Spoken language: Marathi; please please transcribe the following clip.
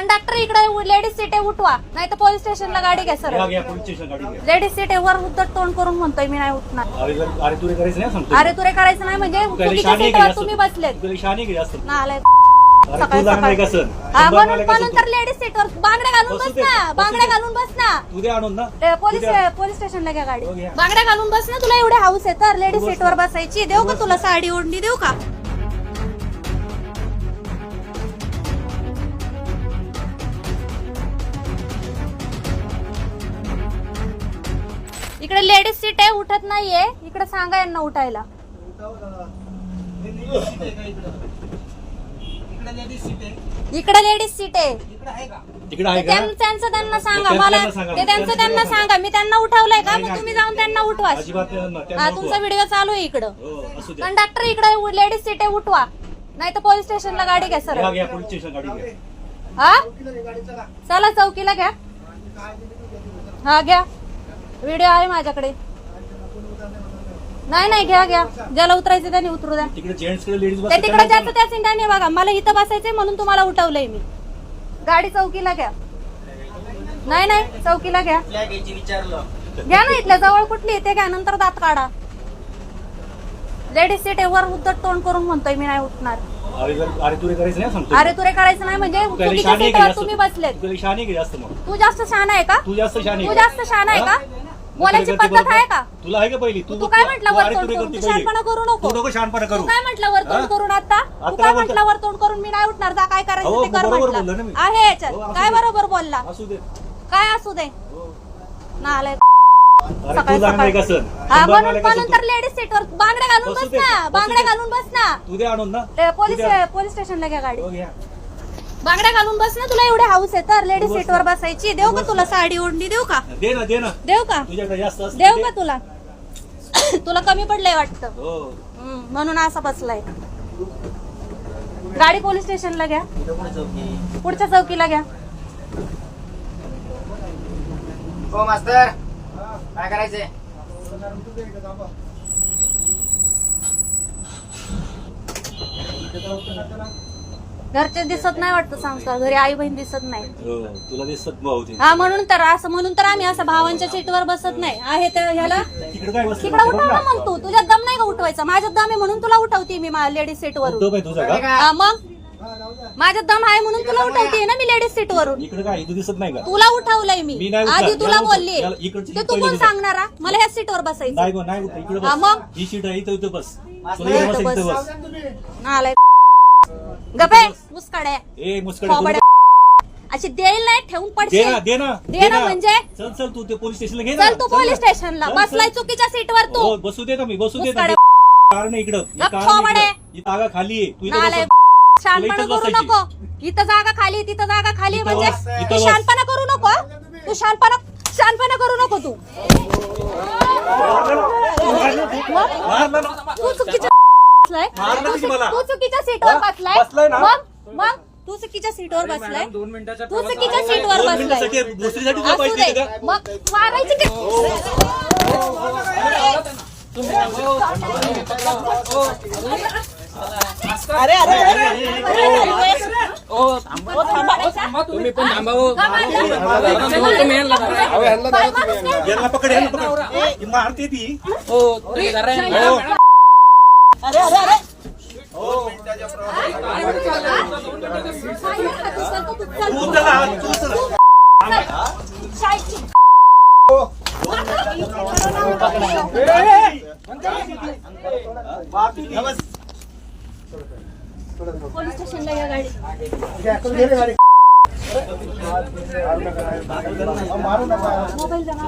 कंडक्टर इकडे लेडीज सीट आहे, उठवा नाही तर पोलीस स्टेशनला गाडी घ्या सर. लेडीज सीट आहे, वर उद्धट तोंड करून म्हणतोय मी नाही उठणार. अरे तुरे करायचं नाही सांगतो. अरे तुरे करायचं नाही म्हणजे चुकीच्या सीटवर तुम्ही बसलेत. नालाय सकाळी सकाळी. हा म्हणून तर लेडीज सीटवर बांगड्या घालून बस ना, बांगड्या घालून बस ना. उद्या आणून ना पोलीस स्टेशनला घ्या गाडी. बांगड्या घालून बस ना, तुला एवढे हाऊस आहे तर लेडीज सीटवर बसायची. देऊ का तुला साडी ओढणी देऊ का? इकडे लेडीज सीट आहे, उठत नाहीये. इकडे सांगा यांना उठायला. इकडे लेडीज सीट आहे. त्यांचं त्यांना सांगा, मला ते त्यांचं त्यांना सांगा. मी त्यांना उठवलंय का? मग तुम्ही जाऊन त्यांना उठवा. हा तुमचा व्हिडिओ चालू आहे इकडं. कंडक्टर इकडे लेडीज सीट आहे, उठवा नाही तर पोलीस स्टेशनला गाडी घ्या सर. हा चला चौकीला घ्या. हा घ्या, व्हिडिओ आहे माझ्याकडे. नाही घ्या घ्या, ज्याला उतरायचं त्याने उतरू द्या. ते तिकडे ज्याचं त्या सिंटाने बघा. मला इथं बसायचंय म्हणून तुम्हाला उठवलंय मी. गाडी चौकीला घ्या. नाही चौकीला घ्या. घ्या ना, इथल्या जवळ कुठली ते घ्या, नंतर दात काढा. लेडीज सीट वर उद्धट तोंड करून म्हणतोय मी नाही उठणार. अरे तुरे करायचं नाही सांगतो. अरे तुरे करायचं नाही म्हणजे चुकीच्या सीटवर तुम्ही बसलेत. तू जास्त शहाणा आहे का? तू जास्त शहाणा आहे का? बोलायची पद्धत आहे का? तुला आहे का पहिली? तू काय म्हटलं वर तोंड करून? तू शहाणपणा करू नको. तू काय म्हटलं वर तोंड करून? आता तू काय म्हटलं वर तोंड करून मी नाही उठणार. जा काय करायचं ते कर म्हटलं आहे याच्यात. काय बरोबर बोलला? काय असू दे नालाय सकाळी सकाळी. हा म्हणून तर लेडीज सीटवर बांगड्या घालून बस ना, बांगड्या घालून बस ना. उद्या आणून ना पोलीस स्टेशनला घ्या गाडी. बांगड्या घालून बस ना, तुला एवढे हाऊस आहे तर लेडीज सीटवर बसायची. देऊ का तुला साडी ओढणी देऊ का? देऊ का? देऊ का तुला? तुला कमी पडलंय वाटतं म्हणून असा बसलाय. गाडी पोलीस स्टेशनला घ्या. पुढच्या चौकीला घ्या. हो मास्तर, काय करायचंय? घरचे दिसत नाही वाटतं संस्कार. घरी आई बहीण दिसत नाही. तुला दिसत भाऊ. हा म्हणून तर आम्ही असं भावांच्या सीटवर बसत नाही. आहे तर ह्याला तिकडे उठव ना. मग तुझ्यात दम नाही का उठवायचा? माझ्यात दम आहे म्हणून तुला उठवते मी लेडीज सीट वरून. हा मग माझ्यात दम आहे म्हणून तुला उठवते ना मी लेडीज सीट वरून. दिसत नाही का? तुला उठवलंय मी. आधी तुला बोलली ते तू कोण सांगणार? मला ह्या सीटवर बसायचं. हा मग ही सीट आहे इथं बस. नालाय गपे मुस्काड्या अशी देईल नाही ठेवून पडशील. दे ना म्हणजे चल तू ते पोलीस स्टेशनला घे. चल तू पोलीस स्टेशनला. बसलाय चुकीच्या सीटवर तू. बसू दे ना, मी बसू दे. कारण इकडं जागा खाली आहे. शानपणा करू नको. इथं जागा खाली, तिथं जागा खाली म्हणजे तू शानपणा करू नको. तू शानपणा करू नको. तू चुकीच्या सीटवर बसलाय. मग तू चुकीच्या सीटवर बसलाय. तू चुकीच्या सीटवर बसलाय. मग मारायची अरे तुम्ही पण थांबा. पकड मारते ती. पोलीस स्टेशनला या गाडी. मोबाईल जमा